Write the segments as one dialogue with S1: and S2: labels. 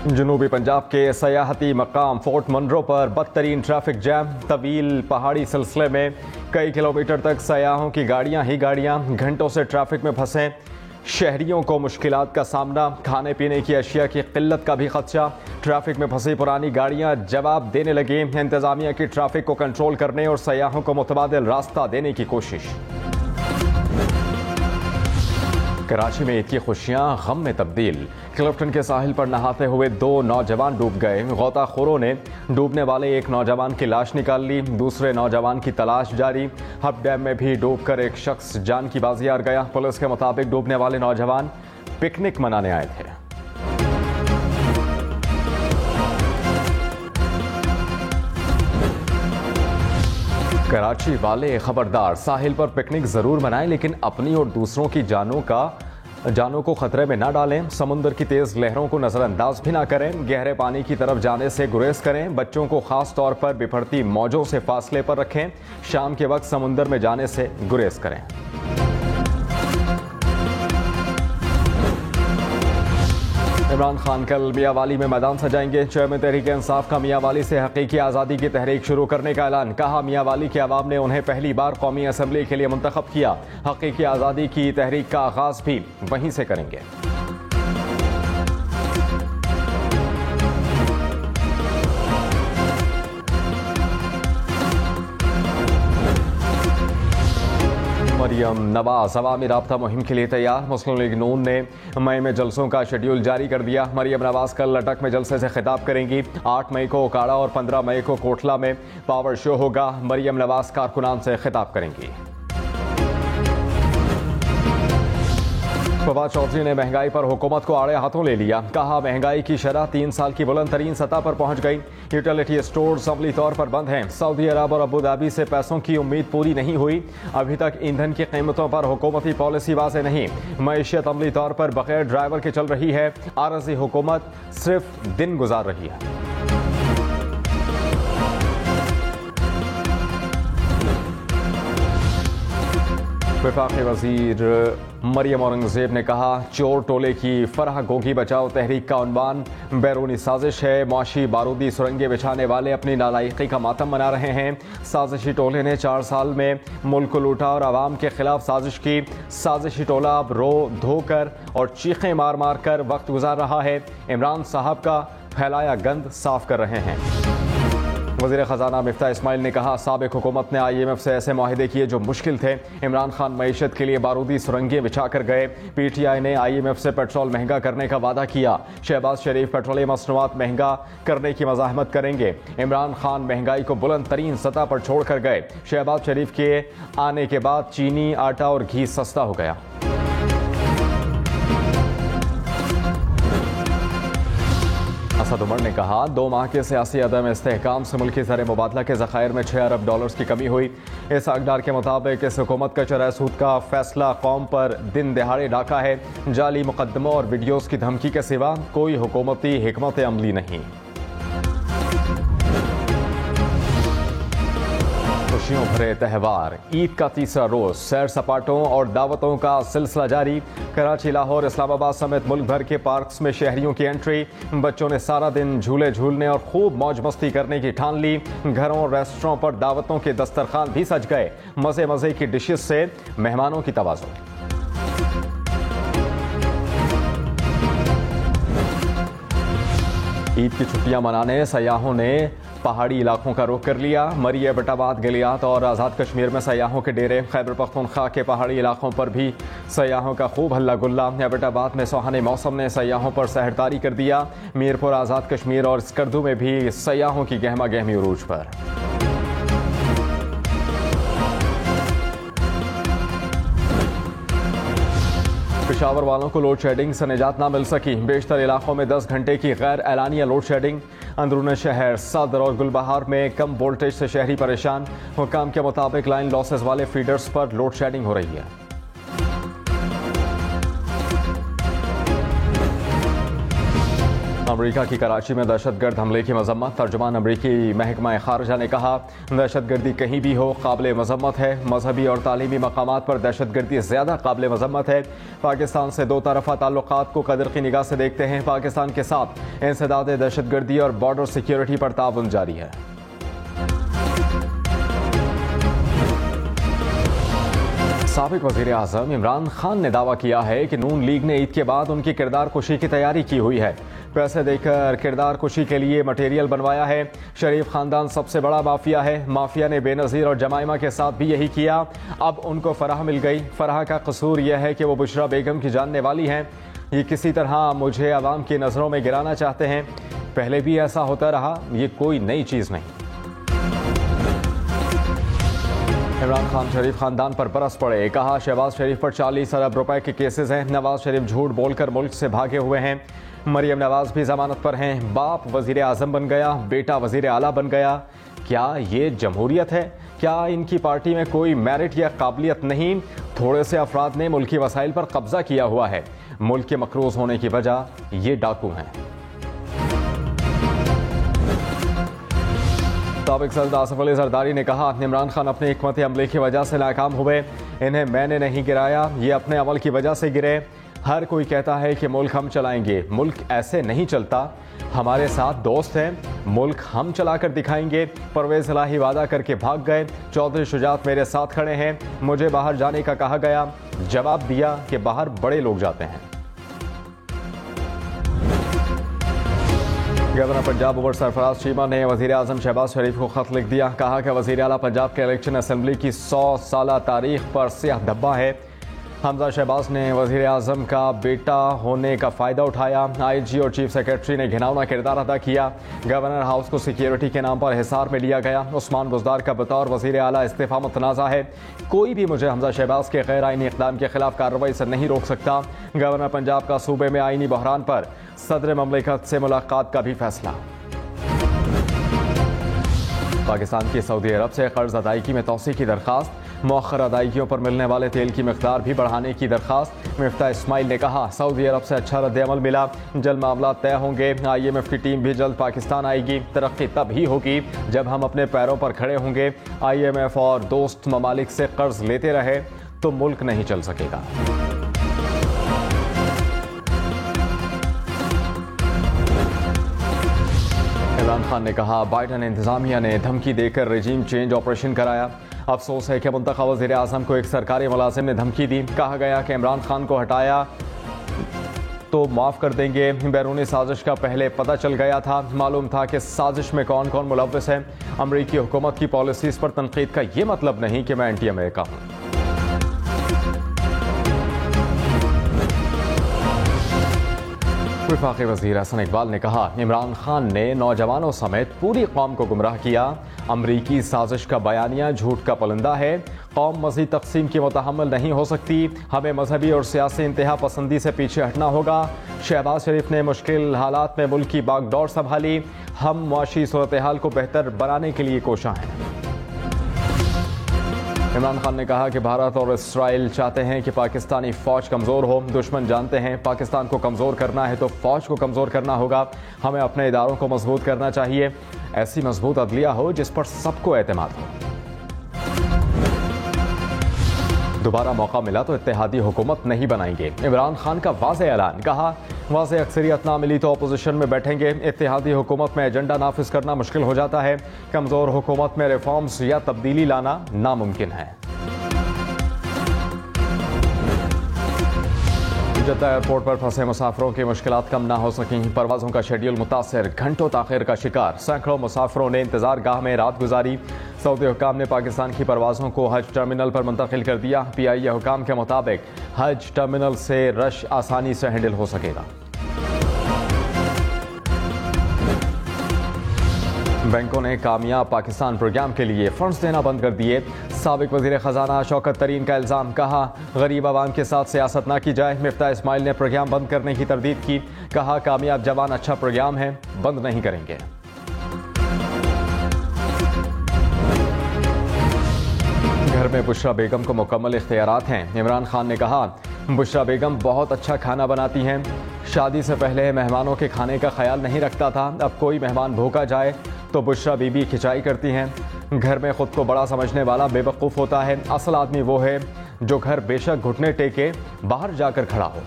S1: जनूबी पंजाब के सयाहती मकाम फोर्ट मनरो पर बदतरीन ट्रैफिक जैम। तवील पहाड़ी सिलसिले में कई किलोमीटर तक सयाहों की गाड़ियां ही गाड़ियां घंटों से ट्रैफिक में फंसे। शहरियों को मुश्किलात का सामना, खाने पीने की अशिया की किल्लत का भी खदशा। ट्रैफिक में फंसी पुरानी गाड़ियां जवाब देने लगी। इंतजामिया की ट्रैफिक को कंट्रोल करने और सयाहों को मुतबादिल रास्ता देने की कोशिश। कराची में ईद की खुशियां गम में तब्दील। क्लिफ्टन के साहिल पर नहाते हुए 2 नौजवान डूब गए। गोताखोरों ने डूबने वाले एक नौजवान की लाश निकाल ली, दूसरे नौजवान की तलाश जारी। हब डैम में भी डूबकर एक शख्स जान की बाजी हार गया। पुलिस के मुताबिक डूबने वाले नौजवान पिकनिक मनाने आए थे। कराची वाले खबरदार, साहिल पर पिकनिक जरूर मनाएं लेकिन अपनी और दूसरों की जानों को खतरे में ना डालें। समुद्र की तेज लहरों को नजरअंदाज भी ना करें। गहरे पानी की तरफ जाने से गुरेज करें। बच्चों को खास तौर पर बिफरती मौजों से फासले पर रखें। शाम के वक्त समुद्र में जाने से गुरेज करें। इमरान खान कल मियांवाली में मैदान सजाएंगे। चेयरमैन तहरीक इंसाफ का मियांवाली से हकीकी आज़ादी की तहरीक शुरू करने का ऐलान। कहा, मियांवाली की आवाम ने उन्हें पहली बार कौमी असम्बली के लिए मुंतखब किया। हकीकी आज़ादी की तहरीक का आगाज भी वहीं से करेंगे। मरियम नवाज अवामी राब्ता मुहिम के लिए तैयार। मुस्लिम लीग नून ने मई में जलसों का शेड्यूल जारी कर दिया। मरियम नवाज कल लटक में जलसे से खिताब करेंगी। 8 मई को ओकाड़ा और 15 मई को कोटला में पावर शो होगा। मरियम नवाज कारकुनान से खिताब करेंगी। फवाद चौधरी ने महंगाई पर हुकूमत को आड़े हाथों ले लिया। कहा, महंगाई की शरह 3 साल की बुलंद तरीन सतह पर पहुंच गई। यूटिलिटी स्टोर्स अमली तौर पर बंद हैं। सऊदी अरब और अबू धाबी से पैसों की उम्मीद पूरी नहीं हुई। अभी तक ईंधन की कीमतों पर हुकूमती पॉलिसी वाज़ेह नहीं। मईशत अमली तौर पर बगैर ड्राइवर के चल रही है। आरज़ी हुकूमत सिर्फ दिन गुजार रही है। वफाकी वजीर मरियम औरंगजेब ने कहा, चोर टोले की फराह गोगी बचाओ तहरीक का उन्वान बैरूनी साजिश है। मुआशी बारूदी सुरंगें बिछाने वाले अपनी नालायकी का मातम मना रहे हैं। साजिशी टोले ने 4 साल में मुल्क को लूटा और आवाम के खिलाफ साजिश की। साजिशी टोला अब रो धोकर और चीखें मार मार कर वक्त गुजार रहा है। इमरान साहब का फैलाया गंद साफ कर रहे हैं। वज़ीर ख़जाना मिफ्ता इस्माइल ने कहा, साबिक़ हुकूमत ने IMF से ऐसे माहिदे किए जो मुश्किल थे। इमरान खान मईशत के लिए बारूदी सुरंगें बिछा कर गए। PTI ने IMF से पेट्रोल महंगा करने का वादा किया। शहबाज शरीफ पेट्रोलियम मसनूआत महंगा करने की मज़ाहमत करेंगे। इमरान खान महंगाई को बुलंद तरीन सतह पर छोड़ कर गए। शहबाज शरीफ के आने के बाद चीनी, आटा और घी सस्ता हो गया। असद उमर ने कहा, 2 माह के सियासी अदम इस्तेहकाम से मुल्की ज़र मुबादला के ज़खायर में $6 अरब की कमी हुई। इस अकदार के मुताबिक इस हुकूमत का चरह सूद का फैसला कौम पर दिन दहाड़े डाका है। जाली मुकदमों और वीडियोज़ की धमकी के सिवा कोई हुकूमती हिकमत अमली नहीं। खुशियों भरे त्यौहार, ईद का तीसरा रोज, सैर सपाटों और दावतों का सिलसिला जारी। कराची, लाहौर, इस्लामाबाद समेत मुल्क भर के पार्क्स में शहरियों की एंट्री। बच्चों ने सारा दिन झूले झूलने और खूब मौज मस्ती करने की ठान ली। घरों और रेस्टोरों पर दावतों के दस्तरखान भी सज गए। मजे मजे की डिशेस से मेहमानों की तवाज़ुन। ईद की छुट्टियां मनाने सयाहों ने पहाड़ी इलाकों का रुख कर लिया। मरी, एबटाबाद, गलियात और आज़ाद कश्मीर में सयाहों के डेरे। खैबर पख्तूनख्वा के पहाड़ी इलाकों पर भी सयाहों का खूब हल्ला गुल्ला। एबटाबाद में सुहाने मौसम ने सयाहों पर सहरतारी कर दिया। मीरपुर, आज़ाद कश्मीर और स्कर्दू में भी सयाहों की गहमा गहमी उरूज पर। पेशावर वालों को लोड शेडिंग से निजात ना मिल सकी। बेशतर इलाकों में 10 घंटे की गैर एलानिया लोड शेडिंग। अंदरून शहर सदर और गुलबहार में कम वोल्टेज से शहरी परेशान। हुकाम के मुताबिक लाइन लॉसेस वाले फीडर्स पर लोड शेडिंग हो रही है। अमेरिका की कराची में दहशतगर्द हमले की मजम्मत। तर्जुमान अमेरिकी महकमा खारजा ने कहा, दहशतगर्दी कहीं भी हो काबिल मजम्मत है। मजहबी और तालीमी मकामात पर दहशतगर्दी ज़्यादा काबिल मजम्मत है। पाकिस्तान से दो तरफ़ा ताल्लुकात को कदर की निगाह से देखते हैं। पाकिस्तान के साथ इंसदाद दहशतगर्दी और बॉर्डर सिक्योरिटी पर ताउन जारी है। साबिक वज़ीर आज़म इमरान खान ने दावा किया है कि नून लीग ने ईद के बाद उनकी किरदार कुशी की तैयारी की हुई है। पैसे देकर किरदार कुशी के लिए मटेरियल बनवाया है। शरीफ खानदान सबसे बड़ा माफिया है। माफिया ने बेनज़ीर और जमाइमा के साथ भी यही किया। अब उनको फराह मिल गई। फराह का कसूर यह है कि वो बुशरा बेगम की जानने वाली हैं। ये किसी तरह मुझे आवाम की नज़रों में गिराना चाहते हैं। पहले भी ऐसा होता रहा, ये कोई नई चीज़ नहीं। इमरान खान शरीफ खानदान पर बरस पड़े। कहा, शहबाज शरीफ पर 40 अरब रुपए के केसेस हैं। नवाज शरीफ झूठ बोलकर मुल्क से भागे हुए हैं। मरियम नवाज भी जमानत पर हैं। बाप वजीर आजम बन गया, बेटा वजीर आला बन गया। क्या ये जमहूरियत है? क्या इनकी पार्टी में कोई मेरिट या काबिलियत नहीं? थोड़े से अफराद ने मुल्की वसाइल पर कब्जा किया हुआ है। मुल्क के मकरूज होने की वजह ये डाकू हैं। साबिक सदर आसिफ अली जरदारी ने कहा, इमरान खान अपने हिकमत अमली की वजह से नाकाम हुए। इन्हें मैंने नहीं गिराया, ये अपने अमल की वजह से गिरे। हर कोई कहता है कि मुल्क हम चलाएंगे। मुल्क ऐसे नहीं चलता। हमारे साथ दोस्त हैं, मुल्क हम चलाकर दिखाएंगे। परवेज इलाही वादा करके भाग गए। चौधरी शुजात मेरे साथ खड़े हैं। मुझे बाहर जाने का कहा गया, जवाब दिया कि बाहर बड़े लोग जाते हैं। गवर्नर पंजाब उमर सरफराज चीमा ने वज़ीर आज़म शहबाज शरीफ को खत लिख दिया। कहा कि वज़ीर आला पंजाब के इलेक्शन असम्बली की 100 साला तारीख पर स्याह धब्बा है। हमजा शहबाज ने वज़ीर आज़म का बेटा होने का फ़ायदा उठाया। IG और चीफ सेक्रेटरी ने घिनौना किरदार अदा किया। गवर्नर हाउस को सिक्योरिटी के नाम पर हिसार में लिया गया। उस्मान बुज़दार का बतौर वज़ीर आला इस्तीफ़ा मुतनाज़ा है। कोई भी मुझे हमजा शहबाज के गैर आइनी इक़दाम के खिलाफ कार्रवाई से नहीं रोक सकता। गवर्नर पंजाब का सूबे में आइनी बहरान पर सदर ममलिकत से मुलाकात का भी फैसला। पाकिस्तान की सऊदी अरब से कर्ज अदायगी में तौसी की दरख्वास्त। मौखर अदायगियों पर मिलने वाले तेल की मिकदार भी बढ़ाने की दरख्वास्त। मिफ्ता इस्माइल ने कहा, सऊदी अरब से अच्छा रद्द-ए-अमल मिला, जल्द मामला तय होंगे। IMF की टीम भी जल्द पाकिस्तान आएगी। तरक्की तब ही होगी जब हम अपने पैरों पर खड़े होंगे। IMF और दोस्त ममालिक से कर्ज लेते रहे तो मुल्क नहीं चल सकेगा। इमरान खान ने कहा, बाइडन इंतजामिया ने धमकी देकर रजीम चेंज ऑपरेशन कराया। अफसोस है कि मुंतखब वज़ीर आज़म को एक सरकारी मुलाजिम ने धमकी दी। कहा गया कि इमरान खान को हटाया तो माफ़ कर देंगे। बैरूनी साजिश का पहले पता चल गया था। मालूम था कि साजिश में कौन कौन मुलव्वस है। अमरीकी हुकूमत की पॉलिसीज़ पर तनकीद का ये मतलब नहीं कि मैं एंटी अमेरिका हूँ। वफाकी वज़ीर हसन इकबाल ने कहा, इमरान खान ने नौजवानों समेत पूरी कौम को गुमराह किया। अमरीकी साजिश का बयानिया झूठ का पलंदा है। कौम मज़ीद तकसीम की मुतहम्मल नहीं हो सकती। हमें मजहबी और सियासी इंतहा पसंदी से पीछे हटना होगा। शहबाज शरीफ ने मुश्किल हालात में मुल्क की बागडोर संभाली। हम मुआशी सूरत हाल को बेहतर बनाने के लिए कोशां हैं। इमरान खान ने कहा कि भारत और इसराइल चाहते हैं कि पाकिस्तानी फ़ौज कमज़ोर हो। दुश्मन जानते हैं पाकिस्तान को कमज़ोर करना है तो फ़ौज को कमज़ोर करना होगा। हमें अपने इदारों को मजबूत करना चाहिए। ऐसी मजबूत अदलिया हो जिस पर सबको एतमाद हो। दोबारा मौका मिला तो इत्तेहादी हुकूमत नहीं बनाएंगे। इमरान खान का वाज़ेह ऐलान। कहा, वाज़ेह अक्सरियत ना मिली तो अपोजिशन में बैठेंगे। इत्तेहादी हुकूमत में एजेंडा नाफिज करना मुश्किल हो जाता है। कमज़ोर हुकूमत में रिफॉर्म्स या तब्दीली लाना नामुमकिन है। जद्दा एयरपोर्ट पर फंसे मुसाफिरों की मुश्किलात कम ना हो सकी। परवाज़ों का शेड्यूल मुतासर, घंटों ताख़ीर का शिकार। सैकड़ों मुसाफिरों ने इंतजार गाह में रात गुजारी। सऊदी हुकाम ने पाकिस्तान की परवाज़ों को हज टर्मिनल पर मुंतकिल कर दिया। PIA हुकाम के मुताबिक हज टर्मिनल से रश आसानी से हैंडल हो सकेगा। बैंकों ने कामयाब पाकिस्तान प्रोग्राम के लिए फंड्स देना बंद कर दिए। साबिक वज़ीर ख़जाना शौकत तरीन का इल्ज़ाम। कहा, गरीब आवाम के साथ सियासत ना की जाए। मिफ्ता इस्माइल ने प्रोग्राम बंद करने की तरदीद की। कहा, कामयाब जवान अच्छा प्रोग्राम है, बंद नहीं करेंगे। घर में बुशरा बेगम को मुकम्मल इख्तियारात हैं। इमरान खान ने कहा, बुशरा बेगम बहुत अच्छा खाना बनाती हैं। शादी से पहले मेहमानों के खाने का ख्याल नहीं रखता था, अब कोई मेहमान भूखा जाए तो बुशरा बीबी खिंचाई करती हैं। घर में खुद को बड़ा समझने वाला बेवकूफ़ होता है, असल आदमी वो है जो घर बेशक घुटने टेके बाहर जाकर खड़ा हो।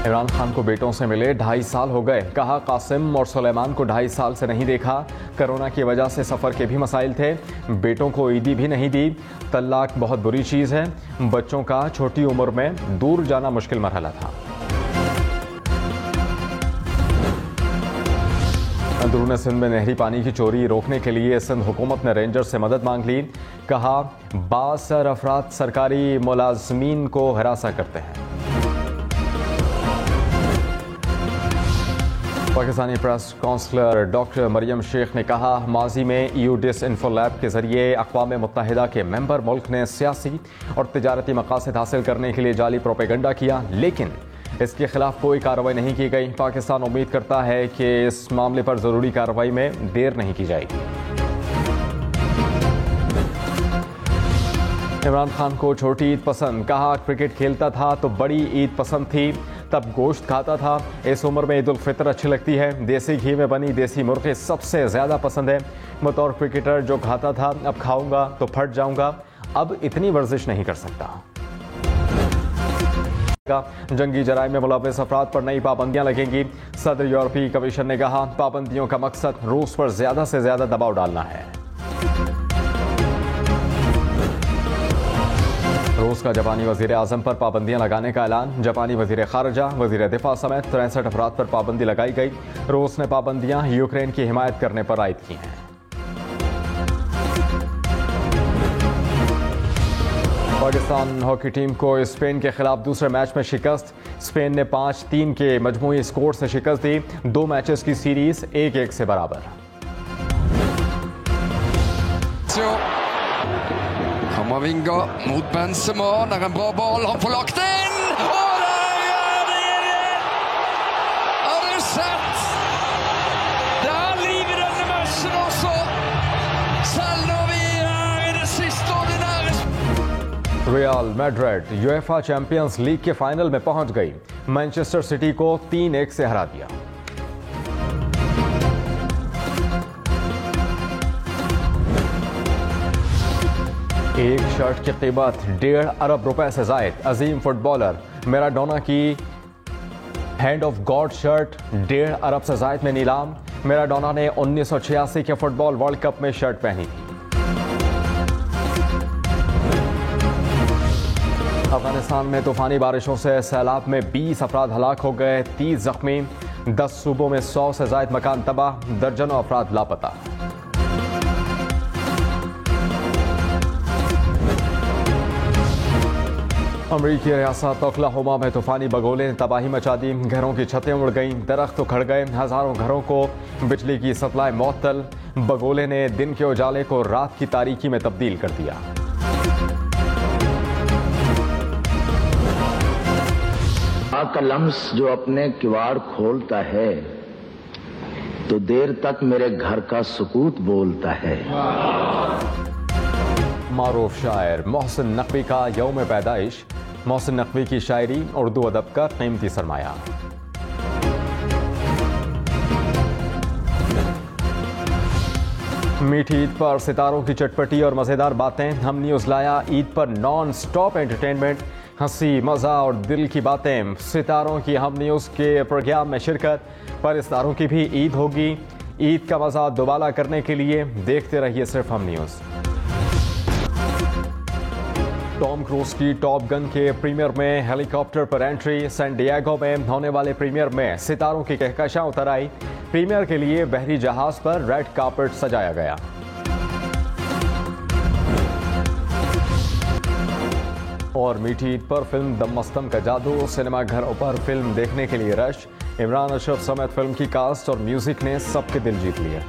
S1: इमरान खान को बेटों से मिले 2.5 साल हो गए, कहा कासिम और सुलेमान को 2.5 साल से नहीं देखा, कोरोना की वजह से सफ़र के भी मसाइल थे, बेटों को ईदी भी नहीं दी, तलाक बहुत बुरी चीज़ है, बच्चों का छोटी उम्र में दूर जाना मुश्किल मरहला था। अंदरूनी सिंध में नहरी पानी की चोरी रोकने के लिए सिंध हुकूमत ने रेंजर से मदद मांग ली, कहा बासर अफराद सरकारी मुलाजमीन को हरासा करते हैं। Pakistani press counsellor doctor Maryam Sheikh ने कहा माजी में यूडिस इन्फोलैब के जरिए अक़वाम मुत्तहिदा के मेंबर मुल्क ने सियासी और तिजारती मकासद हासिल करने के लिए जाली प्रोपेगेंडा किया, लेकिन इसके खिलाफ कोई कार्रवाई नहीं की गई। पाकिस्तान उम्मीद करता है कि इस मामले पर ज़रूरी कार्रवाई में देर नहीं की जाएगी। इमरान खान को छोटी ईद पसंद, कहा क्रिकेट खेलता था तो बड़ी ईद पसंद थी, तब गोश्त खाता था, इस उम्र में ईद उल फितर अच्छी लगती है, देसी घी में बनी देसी मुर्गे सबसे ज़्यादा पसंद है, बतौर क्रिकेटर जो खाता था अब खाऊंगा तो फट जाऊंगा, अब इतनी वर्जिश नहीं कर सकता। जंगी जराइम में मुलव्वस अफराद पर नई पाबंदियां लगेंगी, सदर यूरोपीय कमीशन ने कहा पाबंदियों का मकसद रूस पर ज्यादा से ज्यादा दबाव डालना है। रूस का जापानी वजीर आजम पर पाबंदियां लगाने का ऐलान, जापानी वजीर खारजा, वजीर दिफा समेत 63 अफराद पर पाबंदी लगाई गई। रूस ने पाबंदियां यूक्रेन की हिमायत करने पर आयद की हैं। पाकिस्तान हॉकी टीम को स्पेन के खिलाफ दूसरे मैच में शिकस्त, स्पेन ने 5-3 के मजमूई स्कोर से शिकस्त दी, 2 मैचेस की सीरीज 1-1 से बराबर।
S2: Kamavinga mot Benzema, det er en bra ball, han får lagt inn, og der gjør det igjen! Har du sett? Det er liv i denne matchen også, selv når vi er i det siste ordinære.
S1: Real Madrid UEFA champions league के final में पहुंच गई, Manchester city को 3-1 से हरा दिया। एक shirt की कीमत 1.5 अरब रुपए से जायद, अजीम फुटबॉलर मैराडोना की हैंड ऑफ गॉड शर्ट 1.5 अरब से जायद में नीलाम। मैराडोना ने 1986 के फुटबॉल वर्ल्ड कप में शर्ट पहनी थी। अफगानिस्तान में तूफानी बारिशों से सैलाब में 20 अफराद हलाक हो गए, 30 जख्मी, 10 सूबों में 100 से जायद मकान तबाह, दर्जनों अफराद लापता। अमरीकी रियासत ओक्लाहोमा में तूफानी बगोले ने तबाही मचा दी, घरों की छतें उड़ गईं, दरख्त उखड़ गए, हजारों घरों को बिजली की सप्लाई मुअत्तल, बगोले ने दिन के उजाले को रात की तारीकी में तब्दील कर दिया।
S3: का लम्स जो अपने किवाड़ खोलता है तो देर तक मेरे घर का सुकूत बोलता है।
S1: मारूफ शायर मोहसिन नकवी का यौम पैदाइश, मोहसिन नकवी की शायरी उर्दू अदब का कीमती सरमाया। मीठी ईद पर सितारों की चटपटी और मज़ेदार बातें, हम न्यूज़ लाया ईद पर नॉन स्टॉप एंटरटेनमेंट, हंसी मज़ा और दिल की बातें। सितारों की हम न्यूज़ के प्रोग्राम में शिरकत, पर सितारों की भी ईद होगी। ईद का मज़ा दोबारा करने के लिए देखते रहिए सिर्फ हम न्यूज़। टॉम क्रूज की टॉप गन के प्रीमियर में हेलीकॉप्टर पर एंट्री, सैन डिएगो में होने वाले प्रीमियर में सितारों की कहकशां उतर आई। प्रीमियर के लिए बहरी जहाज पर रेड कार्पेट सजाया गया। और मीठी ईद पर फिल्म दम मस्तम का जादू, सिनेमाघरों पर फिल्म देखने के लिए रश। इमरान अशरफ समेत फिल्म की कास्ट और म्यूजिक ने सबके दिल जीत लिए।